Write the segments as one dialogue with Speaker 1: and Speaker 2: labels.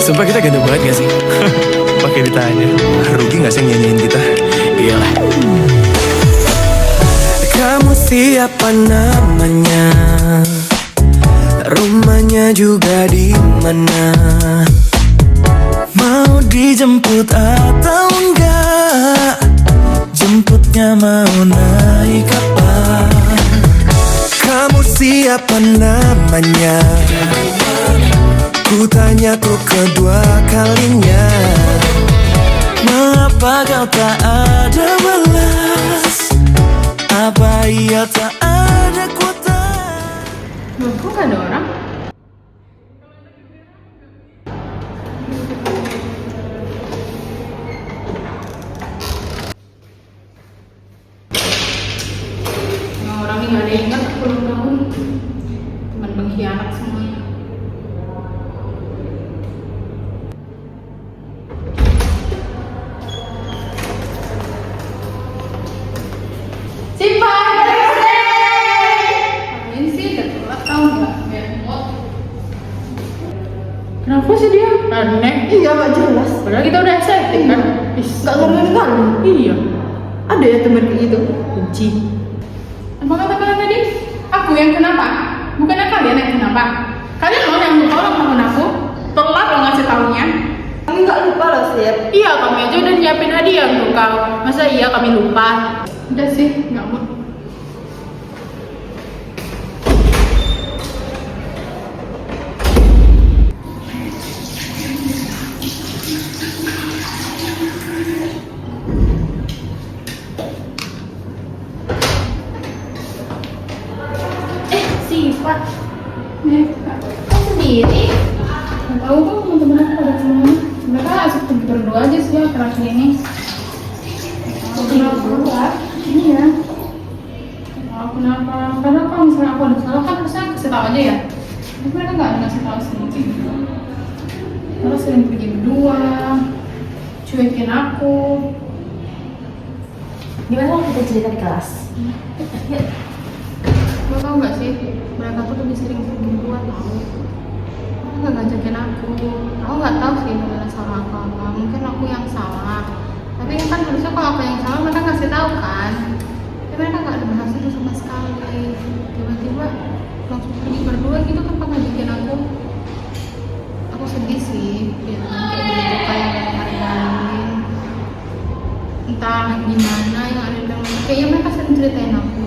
Speaker 1: Sumpah kita ganteng banget gak sih? Pakai ditanya. Rugi gak sih nyanyiin kita? Iyalah. Kamu siapa namanya? Rumahnya juga di mana? Mau dijemput atau enggak? Jemputnya mau naik apa? Kamu siapa namanya? Ku tanya tuh kedua kalinya. Mengapa kau tak ada balas? Apa ia tak ada kuota?
Speaker 2: Loh, kok gak ada orang? Nah, orang ini gak ada yang ingat ulang tahun. Teman pengkhianat semuanya. Siapa? Ngapain sih? Udah telat tau gak? Kenapa sih dia? Aneh.
Speaker 3: Iya gak jelas.
Speaker 2: Padahal kita udah setting kan?
Speaker 3: Gak ngomongin kan?
Speaker 2: Iya.
Speaker 3: Ada ya temen kayak gitu?
Speaker 2: Benci. Apa kata kalian tadi? Aku yang kenapa? Bukannya kalian yang kenapa? Kalian loh yang lupa ulang tahun aku. Telat lo ngasih taunya.
Speaker 3: Kami gak lupa loh Sip.
Speaker 2: Iya, kami aja udah nyiapin hadiah untuk kau. Masa iya kami lupa? Udah sih, nggak mau.
Speaker 4: Siva,
Speaker 2: Kak.
Speaker 4: kok sendiri?
Speaker 2: Nggak tahu kok teman-teman aku pada kemana. Mereka asik pergi berdua aja sih akhir-akhir ini.
Speaker 4: Berdua?
Speaker 2: Iya. Kalau kenapa? Karena kalau misalnya aku ada salah kan harusnya kasih tahu aja ya. Tapi mereka nggak ada ngasih tahu sih. Terus sering pergi berdua, cuekin aku.
Speaker 4: Gimana kalau kita cerita di kelas? Yuk.
Speaker 2: Lo tau gak sih, mereka tuh lebih sering pergi berdua tau. Mereka gak ngajakin aku. Aku gak tahu sih sebenarnya salah aku apa. Mungkin aku yang salah. Tapi kan harusnya kalau aku yang salah mereka ngasih tahu kan. Tapi mereka gak ada bahas itu sama sekali. Tiba-tiba langsung pergi berdua gitu tanpa ngajakin aku. Aku sedih sih. Dia kayak gitu kayak kemarin-kemarin. Entah gimana yang ada dalam. Kayaknya mereka sering ceritain aku.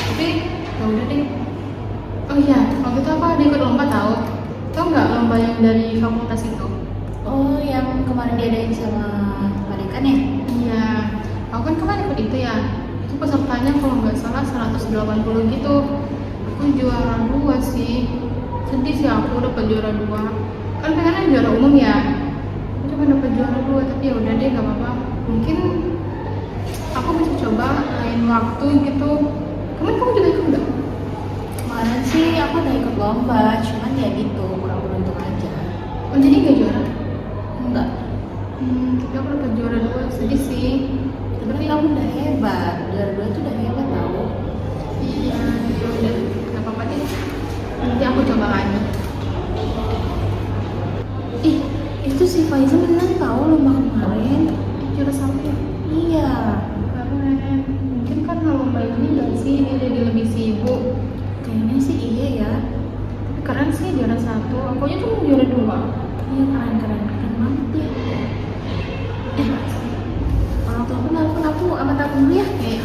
Speaker 2: Tapi ya udah deh. Oh iya, waktu itu apa ada ikut lomba tau nggak lomba yang dari fakultas itu?
Speaker 4: Oh, yang kemarin diadain sama Pak Dekan ya?
Speaker 2: Iya, aku kan kemarin ikut itu ya. Itu pesertanya kalau nggak salah 180 gitu. Aku juara 2 sih. Sedih sih aku dapat juara 2. Kan pengennya juara umum ya. Aku cuma dapat juara 2, tapi ya udah deh nggak apa-apa. Mungkin aku bisa coba lain waktu gitu. Kamu juga ikut nggak?
Speaker 4: Kemarin sih aku udah ikut lomba, cuman ya gitu, kurang beruntung aja.
Speaker 2: Oh jadi nggak juara?
Speaker 4: Enggak.
Speaker 2: Tapi aku dapat juara 2, sedih sih.
Speaker 4: Tapi kamu udah hebat, juara 2 itu udah hebat tau.
Speaker 2: Iya, ya udah, nggak apa-apa deh. Nanti aku coba lagi.
Speaker 4: Ih, itu si Faiza menang tau lomba kemarin.
Speaker 2: Juara 1 ya?
Speaker 4: Iya.
Speaker 2: Keren. Mungkin kan lomba ini nggak sih, dia jadi lebih sibuk.
Speaker 4: Kayaknya sih iya ya.
Speaker 2: Tapi keren sih juara 1. Aku aja cuma juara 2.
Speaker 4: Iya, keren banget ya. Orang tua aku nelfon, aku sama telepon dulu ya.
Speaker 2: Iya.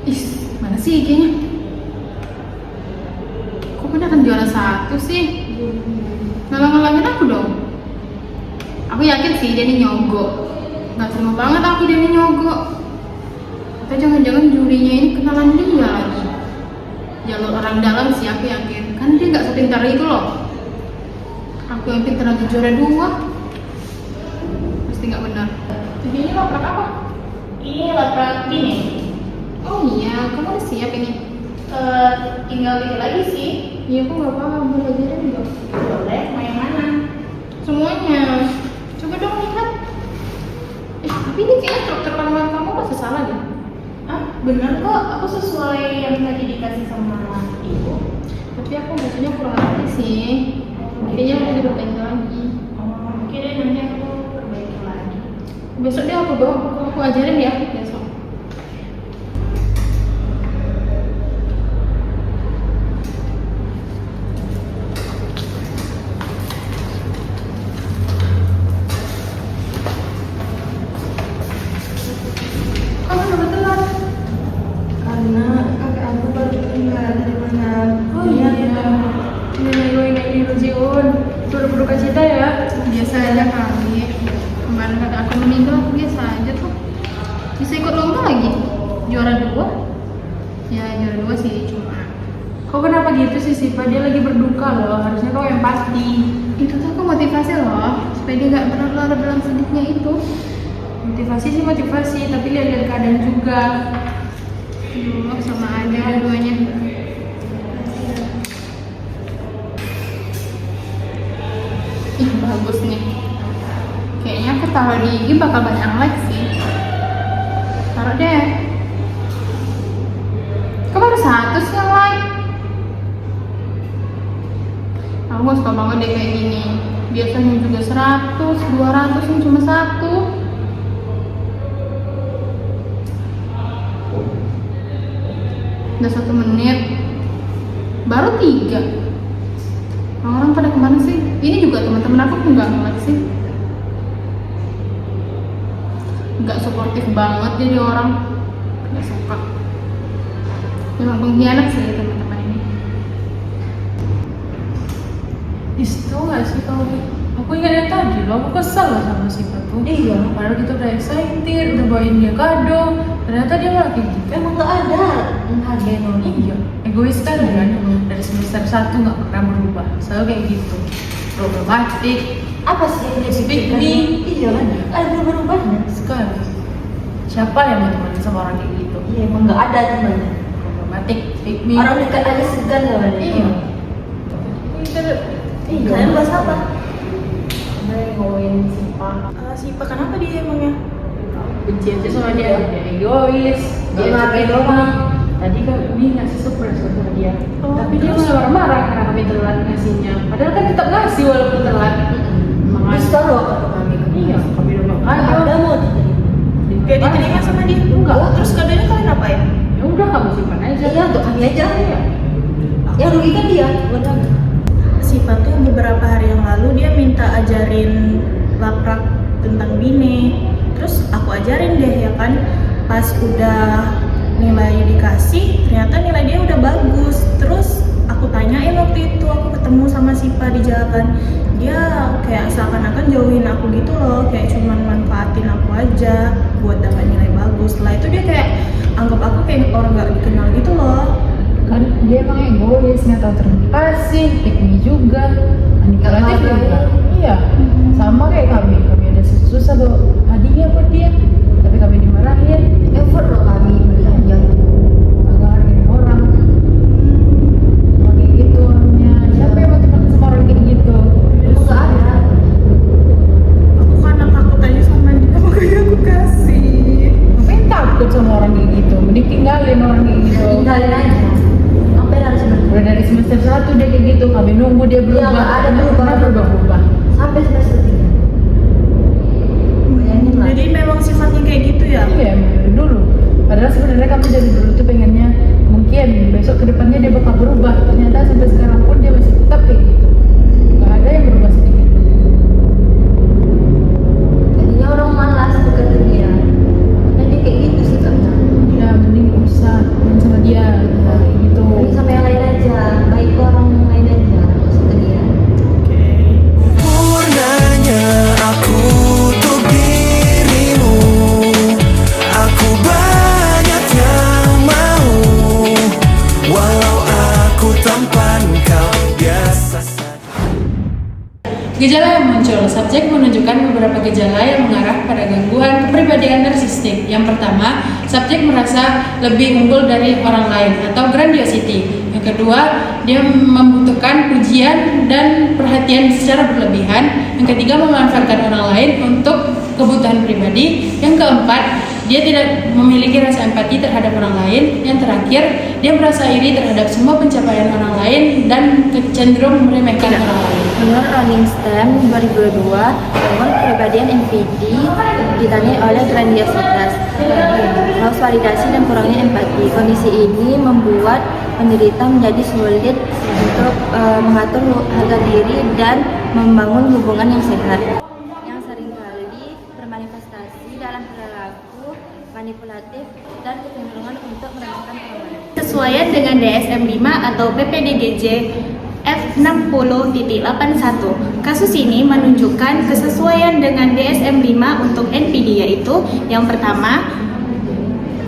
Speaker 2: Ih, mana sih IG-nya? Kok beneran juara 1 sih? Ngalang-ngalangin aku dong. Aku yakin sih dia ini nyogok. Gak terima banget aku dia ini nyogok. Atau jangan-jangan jurinya ini kenalan dia lagi. Jalur orang dalam sih aku yakin. Kan dia gak sepintar itu loh. Aku yang pintar aja juara 2. Pasti gak benar. Jadi ini laprak apa?
Speaker 4: Ini laprak ini.
Speaker 2: Oh iya, kamu udah siap ini?
Speaker 4: Tinggal dikit lagi sih.
Speaker 2: Iya, aku nggak paham, boleh ajarin nggak?
Speaker 4: Boleh, mau yang mana?
Speaker 2: Semuanya. Coba dong lihat. Tapi ini kayaknya struktur kandungan kamu masih salah deh.
Speaker 4: Ah, bener kok. Aku sesuai yang tadi dikasih sama ibu.
Speaker 2: Tapi aku bacanya kurang hati sih. Kayaknya mau diperbaiki lagi.
Speaker 4: Oke deh, nanti aku perbaiki lagi.
Speaker 2: Besok deh aku bawa, aku ajarin ya besok. Kamu udah telat.
Speaker 3: Karena kakak aku baru tinggal dari mana.
Speaker 2: Oh iya. Ini Rujiun. Suruh kasih cita ya. Biasa aja kali. Kemarin kakak aku meninggal, biasa aja tuh. Bisa ikut lomba lagi. Juara 2. Ya juara 2 sih cuma.
Speaker 5: Kok kenapa gitu sih Siva? Dia lagi berduka loh, harusnya kau empati.
Speaker 2: Itu tuh aku motivasi loh, supaya dia nggak berlarut dalam sedihnya itu.
Speaker 5: Motivasi sih motivasi, tapi lihat-lihat keadaan juga.
Speaker 2: Aduh, sama aja duanya. Ih, bagus nih. Kayaknya aku taruh di IG bakal banyak like sih. Taruh deh. Kok baru 1 sih yang like? Aku suka banget deh kayak gini. Biasanya juga 100, 200, ini cuma 1. Udah 1 menit. Baru 3. Orang-orang pada kemana sih? Ini juga teman-teman aku nggak nge-like sih. Nggak suportif banget jadi orang. Nggak suka. Memang pengkhianat sih teman-teman ini.
Speaker 5: Itu nggak sih kau? Aku ingat yang tadi loh, aku kesel loh sama Siva tuh.
Speaker 3: Iya.
Speaker 5: Padahal kita udah excited, udah bawain dia kado. Ternyata dia malah kayak gitu.
Speaker 3: Emang nggak ada menghargai orang.
Speaker 5: Iya, egois kan kan. Dari semester 1 nggak pernah berubah, selalu kayak gitu. Problematik
Speaker 3: Apa sih yang dia
Speaker 5: Speak
Speaker 3: pikirkan?
Speaker 5: me.
Speaker 3: Iya kan? Ada berubah-ubahnya.
Speaker 5: sekali. Siapa yang mau temenan sama orang kayak gitu?
Speaker 3: Iya emang nggak ada temannya.
Speaker 5: Problematik, pick me.
Speaker 3: Orang dekat aja segan ya kan?
Speaker 5: Iya.
Speaker 3: Iya. Kalian bahas apa?
Speaker 5: Ngomongin Siva.
Speaker 3: Siapa kenapa dia emangnya?
Speaker 5: Benci aja sama dia egois, dia
Speaker 3: Nggak ngerti
Speaker 5: capek doang. Tadi kami ngasih surprise buat dia, tapi dia malah marah-marah karena kami telat ngasihnya. Padahal kan tetap ngasih walaupun telat.
Speaker 3: Terus taruh apa kami?
Speaker 5: Iya, kami udah makan.
Speaker 3: Ada mau diterima.
Speaker 5: Gak diterima sama dia? Enggak.
Speaker 3: Terus kadonya kalian apain?
Speaker 5: Ya udah kamu simpan aja.
Speaker 3: Iya untuk kami aja.
Speaker 5: Iya.
Speaker 3: Yang rugi kan dia, buat kami.
Speaker 6: Siva tuh beberapa hari yang lalu dia minta ajarin laprak tentang bine. Terus aku ajarin deh ya kan. Pas udah nilai dikasih, ternyata nilai dia udah bagus. Terus aku tanyain waktu itu, aku ketemu sama Siva di jalan. Dia kayak seakan-akan jauhin aku gitu loh, kayak cuman manfaatin aku aja buat dapat nilai bagus. Setelah itu dia kayak anggap aku kayak orang gak dikenal gitu loh.
Speaker 5: Kan dia emang egois, nggak tahu terima kasih, pick me juga, manipulatif juga. Iya, sama kayak kami ada susah bawa hadiah buat dia, tapi kami dimarahin.
Speaker 3: Effort loh kami belanja.
Speaker 5: Agak hargain orang. Emang kayak gitu orangnya. Siapa yang mau teman sama orang kayak gitu?
Speaker 3: Emang nggak ada.
Speaker 6: Aku karena takut aja sama dia, makanya aku kasih.
Speaker 5: Ngapain takut sama orang kayak gitu? Mending tinggalin orang kayak gitu.
Speaker 3: Tinggalin aja. Ngapain harus berubah?
Speaker 5: Udah dari semester 1 dia kayak gitu, kami nunggu dia berubah.
Speaker 3: nggak ada
Speaker 5: Nggak
Speaker 3: berubah.
Speaker 5: pernah berubah.
Speaker 3: Sampai semester 3. Bayangin lah.
Speaker 6: Jadi memang sifatnya kayak gitu ya.
Speaker 5: Iya, emang dari dulu. Padahal sebenarnya kami dari dulu tuh pengennya mungkin besok kedepannya dia bakal berubah. Ternyata sampai sekarang pun dia masih tetap kayak gitu. Gak ada yang berubah sedikit.
Speaker 3: Jadinya orang malas dekat ke dia. Jadi kayak gitu sikapnya.
Speaker 5: Ya mending gak usah main sama dia kayak gitu.
Speaker 3: Mending sama yang lain aja. Baik ke orang lain aja. Nggak usah ke dia.
Speaker 1: Purnanya aku untuk dirimu. Aku banyak yang mau. Walau aku tampan kau biasa saja.
Speaker 5: Gejala yang muncul, subjek menunjukkan beberapa gejala yang mengarah pada gangguan kepribadian narsistik. Yang pertama, subjek merasa lebih unggul dari orang lain atau grandiosity. Yang kedua, dia membutuhkan pujian dan perhatian secara berlebihan. Yang ketiga, memanfaatkan orang lain untuk kebutuhan pribadi. Yang keempat, dia tidak memiliki rasa empati terhadap orang lain. Yang terakhir, dia merasa iri terhadap semua pencapaian orang lain dan cenderung meremehkan orang lain.
Speaker 3: Menurut Rolling Stone 2022, gangguan kepribadian NPD ditandai oleh grandiositas, haus validasi dan kurangnya empati. Kondisi ini membuat penderita menjadi sulit untuk mengatur harga diri dan membangun hubungan yang sehat, yang seringkali bermanifestasi dalam perilaku manipulatif dan kecenderungan untuk meremehkan orang lain.
Speaker 2: Sesuaian dengan DSM-5 atau PPDGJ F60.81. Kasus ini menunjukkan kesesuaian dengan DSM-5 untuk NPD, yaitu yang pertama,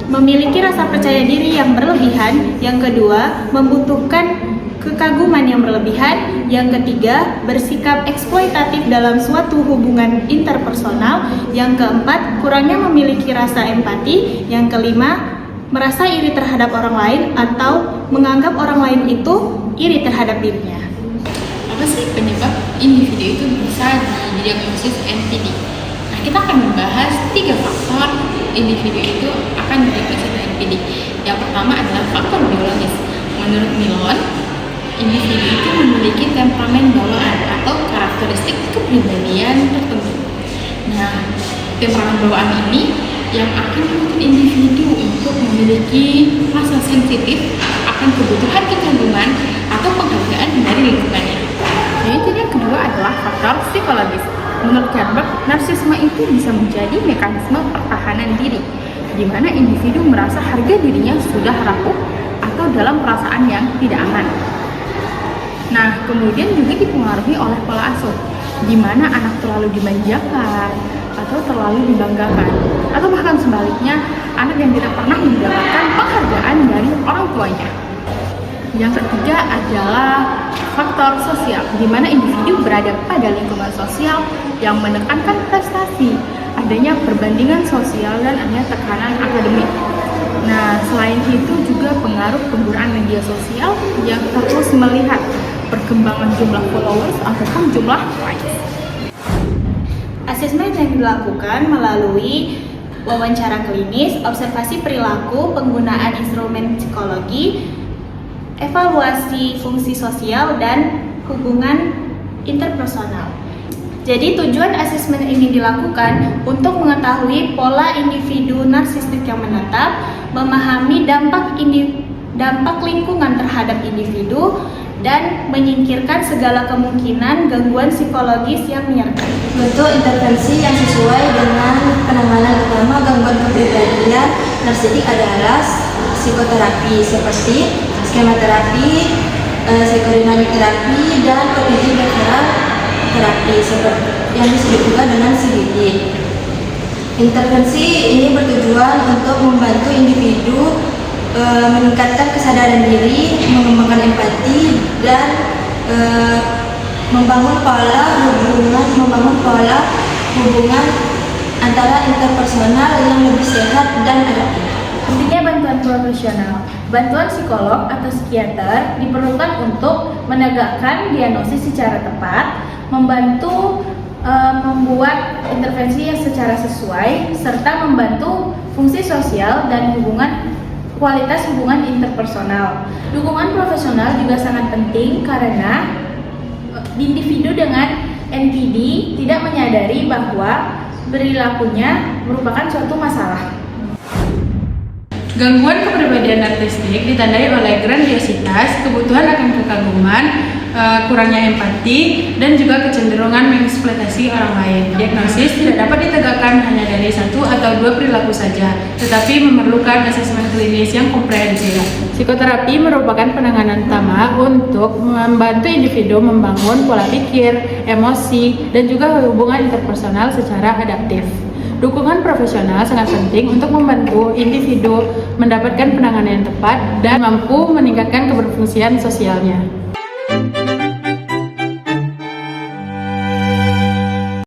Speaker 2: memiliki rasa percaya diri yang berlebihan. Yang kedua, membutuhkan kekaguman yang berlebihan. Yang ketiga, bersikap eksploitatif dalam suatu hubungan interpersonal. Yang keempat, kurangnya memiliki rasa empati. Yang kelima, merasa iri terhadap orang lain atau menganggap orang lain itu iri terhadap dirinya.
Speaker 4: Apa sih penyebab individu itu bisa didiagnosis NPD? Nah, kita akan membahas 3 faktor individu itu akan didiagnosis NPD. Yang pertama adalah faktor biologis. Menurut Milon, individu itu memiliki temperamen bawaan atau karakteristik kepribadian tertentu. Nah, temperamen bawaan ini yang akan menuntut individu untuk memiliki rasa sensitif akan kebutuhan kekaguman atau penghargaan dari lingkungannya.
Speaker 5: Jadi yang kedua adalah faktor psikologis. Menurut Herbert, narsisme itu bisa menjadi mekanisme pertahanan diri, di mana individu merasa harga dirinya sudah rapuh atau dalam perasaan yang tidak aman. Nah, kemudian juga dipengaruhi oleh pola asuh, di mana anak terlalu dimanjakan atau terlalu dibanggakan, atau bahkan sebaliknya, anak yang tidak pernah mendapatkan penghargaan dari orang tuanya. Yang ketiga adalah faktor sosial, di mana individu berada pada lingkungan sosial yang menekankan prestasi, adanya perbandingan sosial, dan adanya tekanan akademik. Nah, selain itu juga pengaruh penggunaan media sosial yang terus melihat perkembangan jumlah followers ataupun jumlah likes.
Speaker 2: Asesmen yang dilakukan melalui wawancara klinis, observasi perilaku, penggunaan instrumen psikologi, evaluasi fungsi sosial, dan hubungan interpersonal. Jadi tujuan asesmen ini dilakukan untuk mengetahui pola individu narsistik yang menetap, memahami dampak lingkungan terhadap individu, dan menyingkirkan segala kemungkinan gangguan psikologis yang menyertai.
Speaker 3: Bentuk intervensi yang sesuai dengan penanganan utama gangguan kepribadian narsistik adalah psikoterapi seperti skema terapi, psikodinamik terapi, dan kognitif behavioral terapi seperti yang disebut juga dengan CBT. Intervensi ini bertujuan untuk membantu individu meningkatkan kesadaran diri, mengembangkan empati, dan membangun pola hubungan antara interpersonal yang lebih sehat dan adaptif.
Speaker 4: Pentingnya bantuan profesional. Bantuan psikolog atau psikiater diperlukan untuk menegakkan diagnosis secara tepat, membantu membuat intervensi yang secara sesuai, serta membantu fungsi sosial dan kualitas hubungan interpersonal. Dukungan profesional juga sangat penting karena individu dengan NPD tidak menyadari bahwa perilakunya merupakan suatu masalah.
Speaker 5: Gangguan kepribadian narsistik ditandai oleh grandiositas, kebutuhan akan kekaguman, kurangnya empati, dan juga kecenderungan mengeksploitasi orang lain. Diagnosis tidak dapat ditegakkan hanya dari 1 atau 2 perilaku saja, tetapi memerlukan asesmen klinis yang komprehensif. Psikoterapi merupakan penanganan utama untuk membantu individu membangun pola pikir, emosi, dan juga hubungan interpersonal secara adaptif. Dukungan profesional sangat penting untuk membantu individu mendapatkan penanganan yang tepat dan mampu meningkatkan keberfungsian sosialnya.